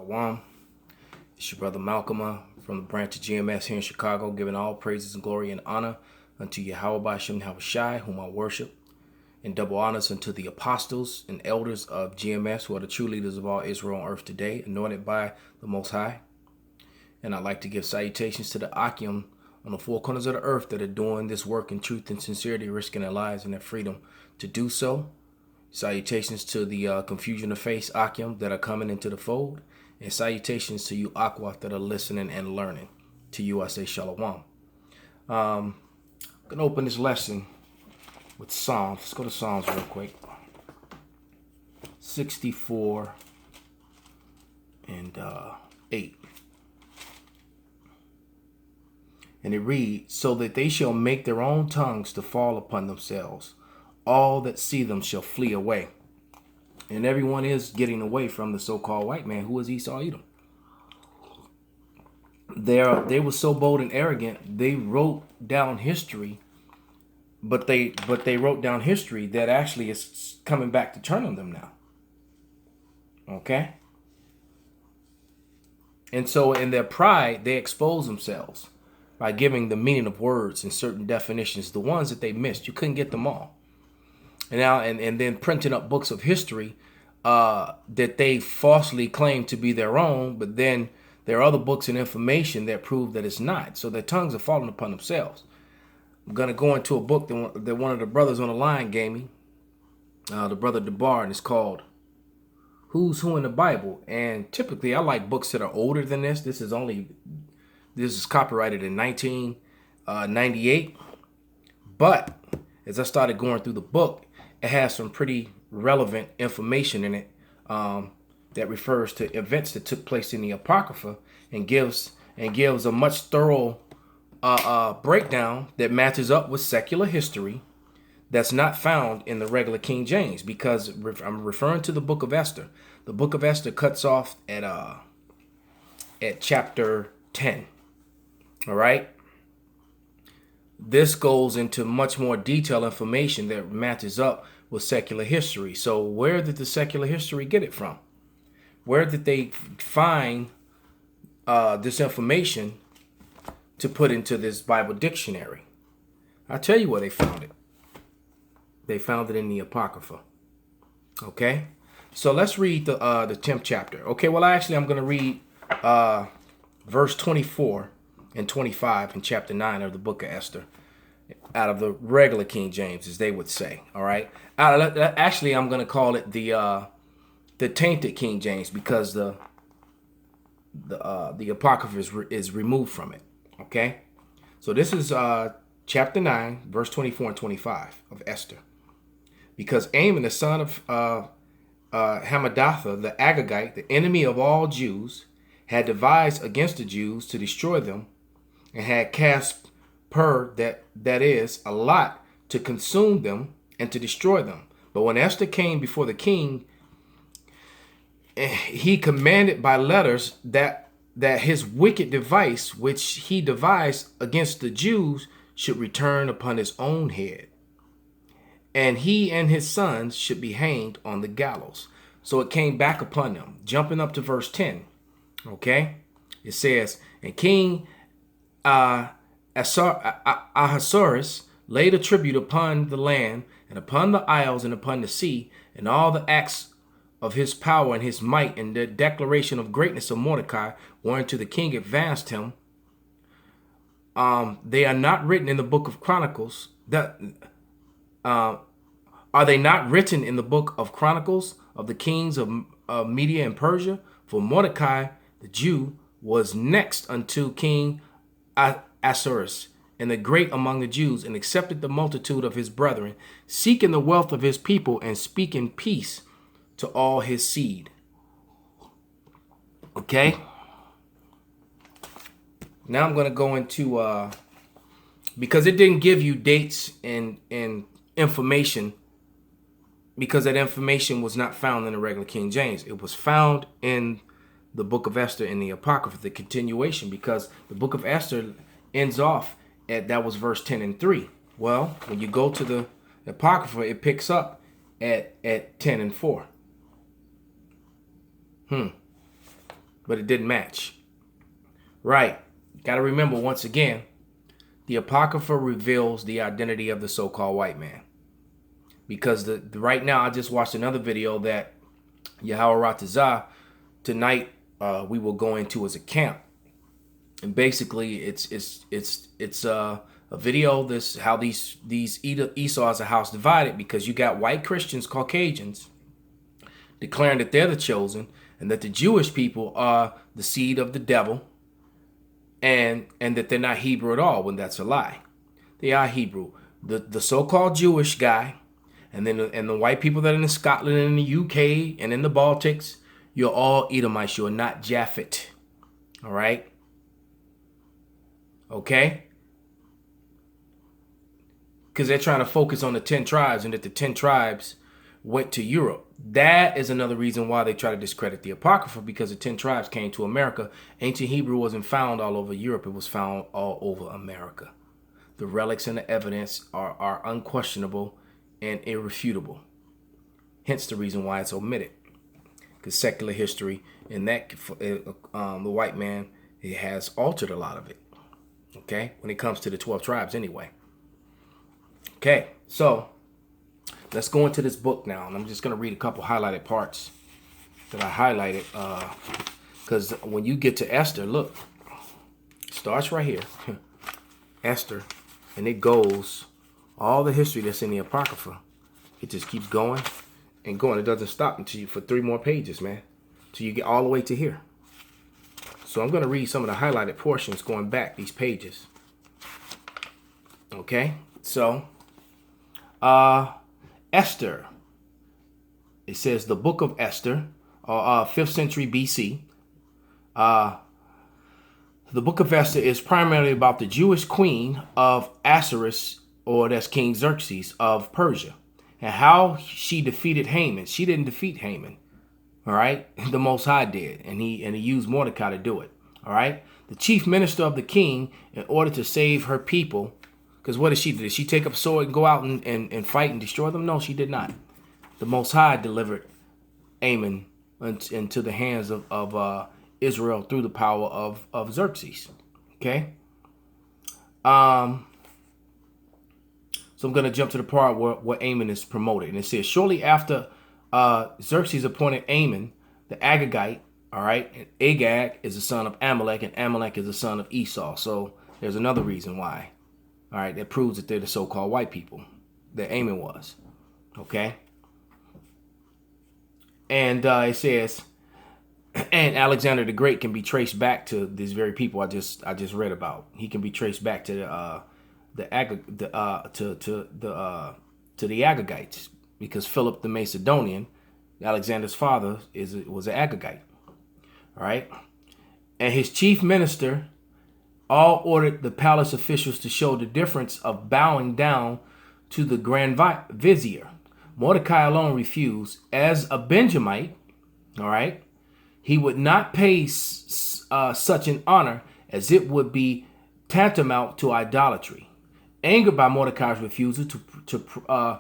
Shalom. It's your brother Malcolm from the branch of GMS here in Chicago, giving all praises and glory and honor unto Yahweh Bashem Yahushai, whom I worship, and double honors unto the apostles and elders of GMS, who are the true leaders of all Israel on earth today, anointed by the Most High. And I'd like to give salutations to the Akim on the four corners of the earth that are doing this work in truth and sincerity, risking their lives and their freedom to do so. Salutations to the Confusion of Face Akim that are coming into the fold. And salutations to you Aqua that are listening and learning. To you I say Shalom. I'm going to open this lesson with Psalms. Let's go to Psalms real quick. 64 and 8. And it reads, so that they shall make their own tongues to fall upon themselves. All that see them shall flee away. And everyone is getting away from the so-called white man who is Esau Edom. They were so bold and arrogant, they wrote down history, but they wrote down history that actually is coming back to turn on them now. Okay? And so in their pride, they expose themselves by giving the meaning of words and certain definitions, the ones that they missed. You couldn't get them all. And then printing up books of history that they falsely claim to be their own, but then there are other books and information that prove that it's not. So their tongues are falling upon themselves. I'm going to go into a book that one of the brothers on the line gave me, the brother DeBar, and it's called Who's Who in the Bible. And typically I like books that are older than this. This is copyrighted in 1998. But as I started going through the book, it has some pretty relevant information in it that refers to events that took place in the Apocrypha and gives a much thorough breakdown that matches up with secular history that's not found in the regular King James, because I'm referring to the book of Esther. The book of Esther cuts off at chapter 10. All right. This goes into much more detailed information that matches up with secular history. So where did the secular history get it from? Where did they find this information to put into this Bible dictionary? I'll tell you where they found it. They found it in the Apocrypha. Okay? So let's read the 10th chapter. Okay, well, I'm going to read verse 24 and 25 in chapter 9 of the book of Esther, out of the regular King James, as they would say. All right. Actually, I'm going to call it the tainted King James, because the Apocrypha is removed from it. Okay. So this is chapter 9, verse 24 and 25 of Esther. Because Amon, the son of Hamadatha, the Agagite, the enemy of all Jews, had devised against the Jews to destroy them, and had cast that is a lot to consume them and to destroy them. But when Esther came before the king, he commanded by letters that his wicked device, which he devised against the Jews, should return upon his own head, and he and his sons should be hanged on the gallows. So it came back upon them. Jumping up to verse 10. Okay, it says, and King Ahasuerus laid a tribute upon the land and upon the isles and upon the sea, and all the acts of his power and his might and the declaration of greatness of Mordecai, whereunto the king advanced him. They are not written in the book of Chronicles. Are they not written in the book of Chronicles of the kings of Media and Persia? For Mordecai the Jew was next unto King Ahasuerus, and the great among the Jews, and accepted the multitude of his brethren, seeking the wealth of his people, and speaking peace to all his seed. Okay. Now I'm going to go into, because it didn't give you dates and information, because that information was not found in the regular King James. It was found in the book of Esther in the Apocrypha, the continuation, because the book of Esther ends off that was verse 10 and 3. Well, when you go to the Apocrypha, it picks up at 10 and 4. but it didn't match. Right. Got to remember, once again, the Apocrypha reveals the identity of the so-called white man. Because right now, I just watched another video that Yahweh Ratazah, tonight we will go into as a camp. And basically, it's a video. This how these Esau as a house divided, because you got white Christians, Caucasians, declaring that they're the chosen and that the Jewish people are the seed of the devil, and that they're not Hebrew at all, when that's a lie. They are Hebrew. The so-called Jewish guy, and then the white people that are in Scotland and in the UK and in the Baltics, you're all Edomites. You're not Japhet. All right. Okay? Because they're trying to focus on the 10 tribes and that the 10 tribes went to Europe. That is another reason why they try to discredit the Apocrypha, because the 10 tribes came to America. Ancient Hebrew wasn't found all over Europe. It was found all over America. The relics and the evidence are unquestionable and irrefutable. Hence the reason why it's omitted. Because secular history and the white man, it has altered a lot of it. Okay, when it comes to the 12 tribes anyway. Okay, so let's go into this book now. And I'm just going to read a couple highlighted parts that I highlighted. Because when you get to Esther, look, it starts right here. Esther, and it goes, all the history that's in the Apocrypha, it just keeps going and going. It doesn't stop until you, for 3 more pages, man, till you get all the way to here. So I'm going to read some of the highlighted portions going back these pages. Okay, so Esther. It says the book of Esther, 5th century BC. The book of Esther is primarily about the Jewish queen of Ahasuerus, or that's King Xerxes of Persia, and how she defeated Haman. She didn't defeat Haman. All right, the Most High did, and he used Mordecai to do it. All right, the chief minister of the king, in order to save her people, because what did she do? Did she take up a sword and go out and fight and destroy them? No, she did not. The Most High delivered Haman into the hands of Israel through the power of Xerxes. Okay. So I'm going to jump to the part where Haman is promoted, and it says, shortly after Xerxes appointed Haman the Agagite, all right, and Agag is the son of Amalek, and Amalek is the son of Esau. So there's another reason why, all right, that proves that they're the so-called white people that Haman was, okay. And it says, and Alexander the Great can be traced back to these very people I just read about. He can be traced back to the Agagites, because Philip the Macedonian, Alexander's father, was an Agagite. All right, and his chief minister all ordered the palace officials to show the difference of bowing down to the grand vizier. Mordecai alone refused. As a Benjamite, all right, he would not pay such an honor, as it would be tantamount to idolatry. Angered by Mordecai's refusal to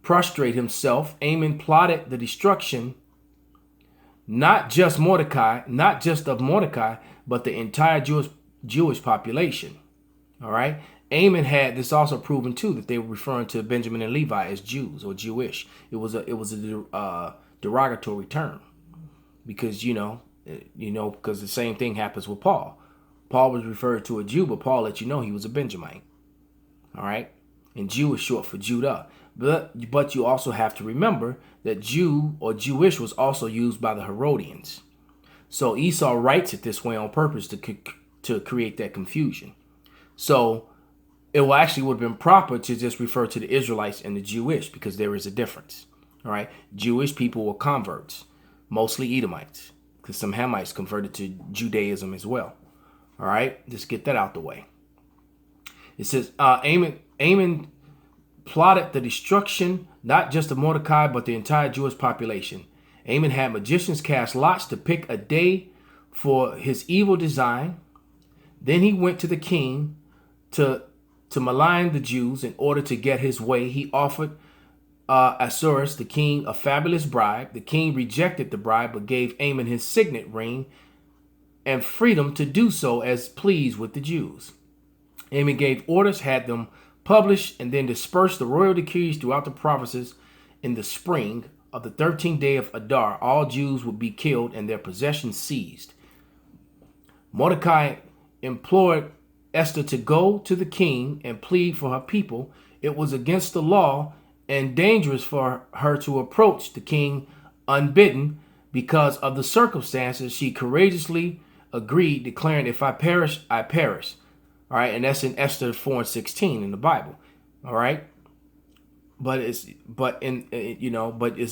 prostrate himself, Haman plotted the destruction, not just of Mordecai, but the entire Jewish population. All right. Haman had this also proven too, that they were referring to Benjamin and Levi as Jews or Jewish. It was a derogatory term, because because the same thing happens with Paul. Paul was referred to a Jew, but Paul let you know he was a Benjamite. All right, and Jew is short for Judah. But you also have to remember that Jew or Jewish was also used by the Herodians. So Esau writes it this way on purpose to create that confusion. So it would have been proper to just refer to the Israelites and the Jewish, because there is a difference. All right, Jewish people were converts, mostly Edomites, because some Hamites converted to Judaism as well. All right, just get that out the way. It says Haman plotted the destruction not just of Mordecai, but the entire Jewish population. Haman had magicians cast lots to pick a day for his evil design. Then he went to the king to malign the Jews in order to get his way. He offered Ahasuerus, the king, a fabulous bribe. The king rejected the bribe, but gave Haman his signet ring and freedom to do so as pleased with the Jews. Haman gave orders, had them published, and then dispersed the royal decrees throughout the provinces. In the spring of the 13th day of Adar, all Jews would be killed and their possessions seized. Mordecai implored Esther to go to the king and plead for her people. It was against the law and dangerous for her to approach the king unbidden. Because of the circumstances, she courageously agreed, declaring, "If I perish, I perish." All right, and that's in Esther 4:16 in the Bible. All right, but it's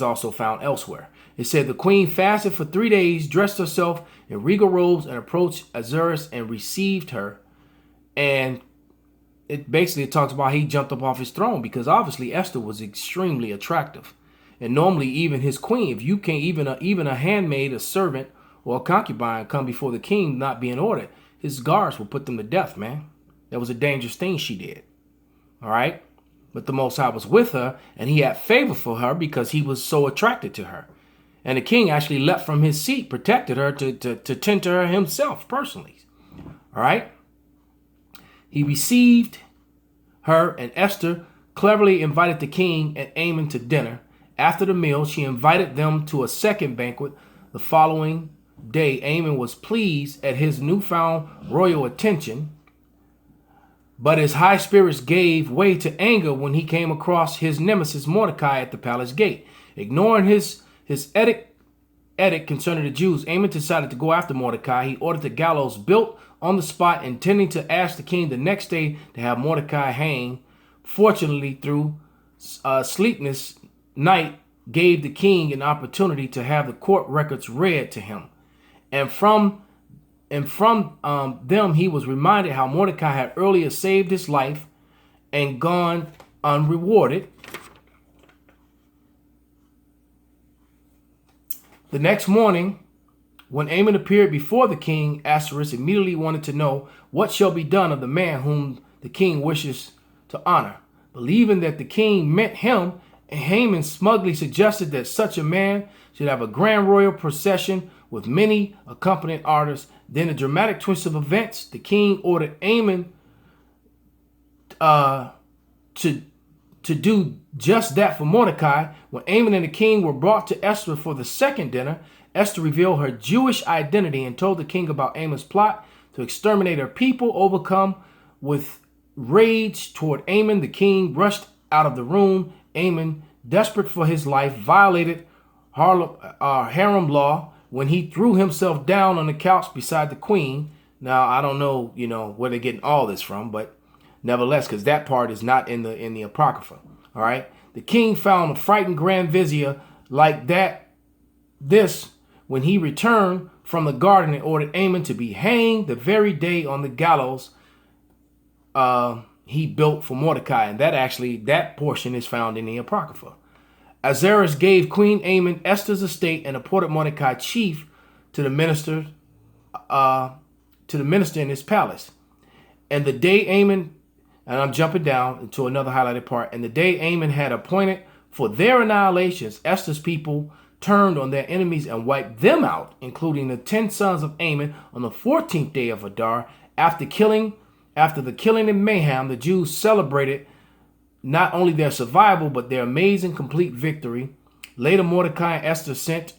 also found elsewhere. It said the queen fasted for 3 days, dressed herself in regal robes, and approached Ahasuerus and received her. And it basically talks about he jumped up off his throne because obviously Esther was extremely attractive. And normally even his queen, if you can't, even a handmaid, a servant, or a concubine come before the king not being ordered, his guards will put them to death, man. That was a dangerous thing she did. All right? But the Most High was with her, and he had favor for her because he was so attracted to her. And the king actually leapt from his seat, protected her to tend to her himself personally. All right? He received her, and Esther cleverly invited the king and Haman to dinner. After the meal, she invited them to a second banquet. The following day, Haman was pleased at his newfound royal attention, but his high spirits gave way to anger when he came across his nemesis Mordecai at the palace gate. Ignoring his edict concerning the Jews, Haman decided to go after Mordecai. He ordered the gallows built on the spot, intending to ask the king the next day to have Mordecai hang. Fortunately, through sleepless night gave the king an opportunity to have the court records read to him. And from them he was reminded how Mordecai had earlier saved his life and gone unrewarded. The next morning, when Haman appeared before the king, Ahasuerus immediately wanted to know what shall be done of the man whom the king wishes to honor. Believing that the king meant him, and Haman smugly suggested that such a man should have a grand royal procession with many accompanying artists. Then a dramatic twist of events. The king ordered Haman to do just that for Mordecai. When Haman and the king were brought to Esther for the second dinner, Esther revealed her Jewish identity and told the king about Haman's plot to exterminate her people. Overcome with rage toward Haman, the king rushed out of the room. Haman, desperate for his life, violated harem law when he threw himself down on the couch beside the queen. Now, I don't know, where they're getting all this from, but nevertheless, because that part is not in the Apocrypha. All right. The king found a frightened grand vizier like this when he returned from the garden and ordered Haman to be hanged the very day on the gallows he built for Mordecai. And that portion is found in the Apocrypha. Ahasuerus gave Queen Haman Esther's estate and appointed Mordecai chief to the minister in his palace. And the day Haman, and I'm jumping down into another highlighted part, and the day Haman had appointed for their annihilations, Esther's people turned on their enemies and wiped them out, including the 10 sons of Haman, on the 14th day of Adar. After the killing and mayhem, the Jews celebrated not only their survival, but their amazing complete victory. Later, Mordecai and Esther sent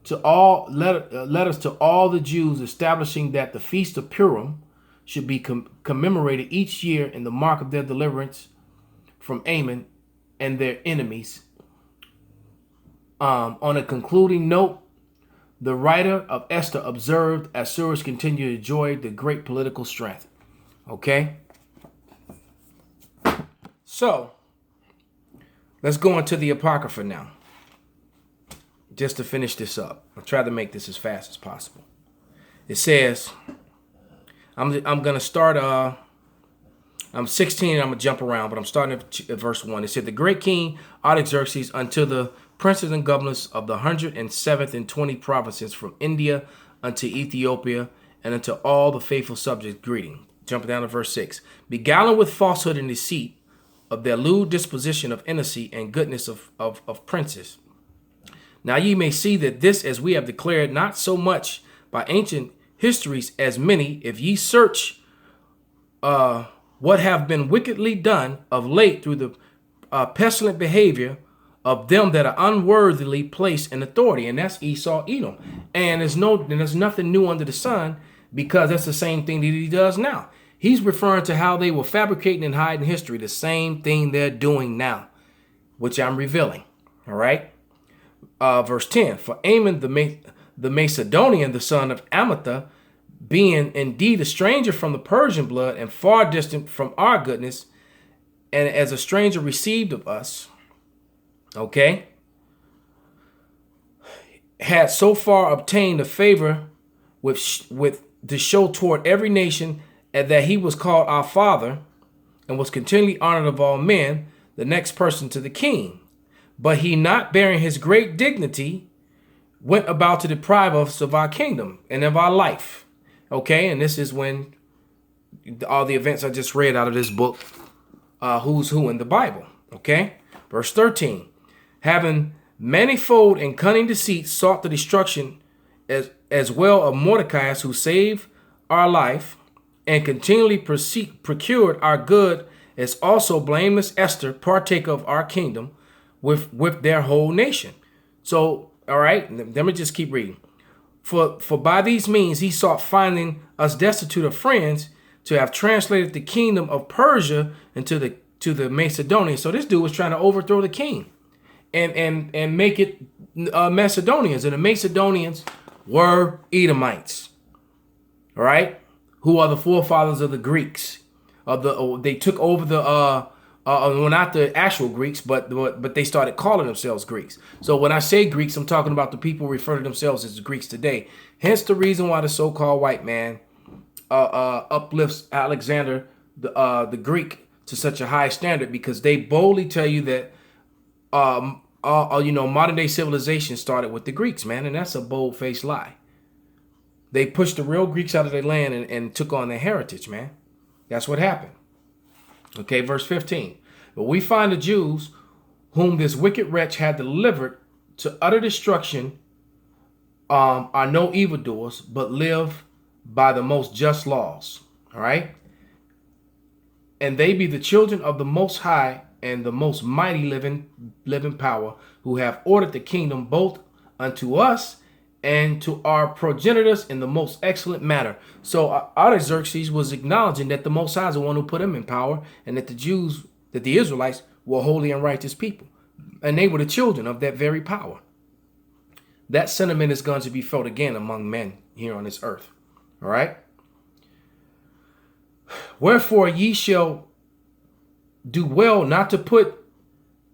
letters to all the Jews establishing that the Feast of Purim should be commemorated each year in the mark of their deliverance from Haman and their enemies. On a concluding note, the writer of Esther observed Ahasuerus continued to enjoy the great political strength. Okay? So, let's go into the Apocrypha now. Just to finish this up. I'll try to make this as fast as possible. It says, I'm going to start, I'm 16 and I'm going to jump around, but I'm starting at verse 1. It said, the great king Artaxerxes unto the princes and governors of the 107th and 20 provinces from India unto Ethiopia and unto all the faithful subjects greeting. Jumping down to verse 6. Beguiling with falsehood and deceit of their lewd disposition of innocency and goodness of princes. Now ye may see that this, as we have declared, not so much by ancient histories as many, if ye search what have been wickedly done of late through the pestilent behavior of them that are unworthily placed in authority. And that's Esau, Edom. And there's nothing new under the sun, because that's the same thing that he does now. He's referring to how they were fabricating and hiding history, the same thing they're doing now, which I'm revealing. All right. Verse 10, for Ammon the Macedonian, the son of Amitha, being indeed a stranger from the Persian blood and far distant from our goodness, and as a stranger received of us, okay, had so far obtained a favor with to show toward every nation, and that he was called our father, and was continually honored of all men, the next person to the king. But he, not bearing his great dignity, went about to deprive us of our kingdom and of our life. Okay, and this is when all the events I just read out of this book, who's who in the Bible. Okay, verse 13, having manifold and cunning deceit sought the destruction as well of Mordecai, who saved our life and continually procured our good, as also blameless Esther, partaker of our kingdom, with their whole nation. So, all right, let me just keep reading. For by these means he sought, finding us destitute of friends, to have translated the kingdom of Persia into the Macedonians. So this dude was trying to overthrow the king and make it Macedonians, and the Macedonians were Edomites. All right, who are the forefathers of the Greeks. They took over well, not the actual Greeks, but they started calling themselves Greeks. So when I say Greeks, I'm talking about the people refer to themselves as Greeks today. Hence the reason why the so-called white man uplifts Alexander, the Greek, to such a high standard, because they boldly tell you that modern day civilization started with the Greeks, man, and that's a bold-faced lie. They pushed the real Greeks out of their land and took on their heritage, man. That's what happened. Okay, verse 15. But we find the Jews, whom this wicked wretch had delivered to utter destruction, are no evildoers, but live by the most just laws. All right. And they be the children of the Most High and the most mighty living power, who have ordered the kingdom both unto us and to our progenitors in the most excellent manner. So Artaxerxes was acknowledging that the Most High is the one who put him in power, and that the Israelites were holy and righteous people, and they were the children of that very power. That sentiment is going to be felt again among men here on this earth. All right. Wherefore ye shall do well not to put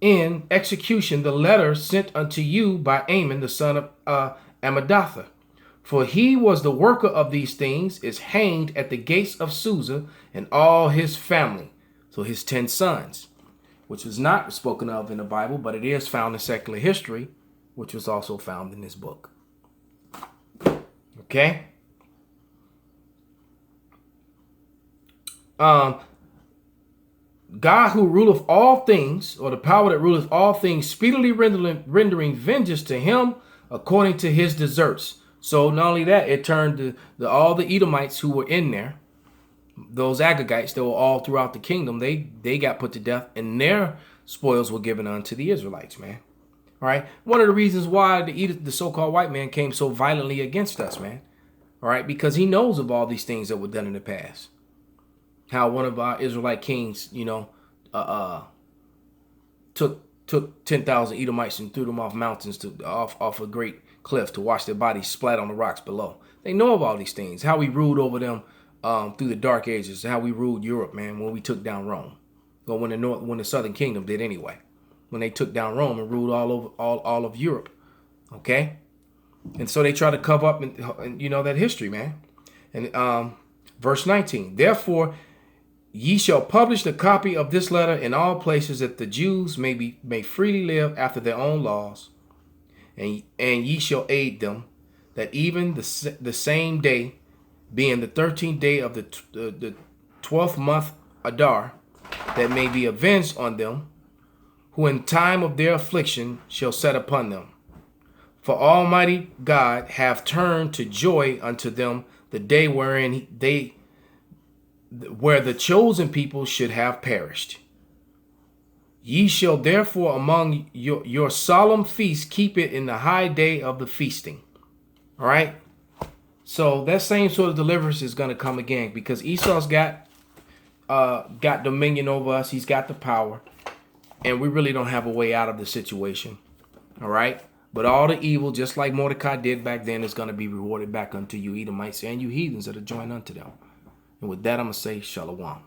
in execution the letter sent unto you by Ammon, the son of Amadatha. For he was the worker of these things, is hanged at the gates of Susa, and all his family. So his 10 sons, which was not spoken of in the Bible, but it is found in secular history, which was also found in this book. Okay. God who ruleth all things, or the power that ruleth all things, speedily rendering vengeance to him according to his deserts. So not only that, it turned all the Edomites who were in there, those Agagites that were all throughout the kingdom, they got put to death, and their spoils were given unto the Israelites, man. All right. One of the reasons why the so-called white man came so violently against us, man. All right. Because he knows of all these things that were done in the past. How one of our Israelite kings, took 10,000 Edomites and threw them off mountains off a great cliff to watch their bodies splat on the rocks below. They know of all these things. How we ruled over them through the Dark Ages. How we ruled Europe, man, when we took down Rome. Well, when the Southern Kingdom did anyway. When they took down Rome and ruled all of Europe. Okay? And so they try to cover up that history, man. And verse 19. Therefore, ye shall publish the copy of this letter in all places, that the Jews may freely live after their own laws, and ye shall aid them, that even the same day, being the 13th day of the 12th month Adar, that may be avenged on them, who in time of their affliction shall set upon them. For Almighty God have turned to joy unto them the day where the chosen people should have perished. Ye shall therefore among your solemn feast keep it in the high day of the feasting. All right. So that same sort of deliverance is going to come again, because Esau's got dominion over us. He's got the power, and we really don't have a way out of the situation. All right. But all the evil, just like Mordecai did back then, is going to be rewarded back unto you Edomites and you heathens that are joined unto them. And with that, I'm going to say shalom.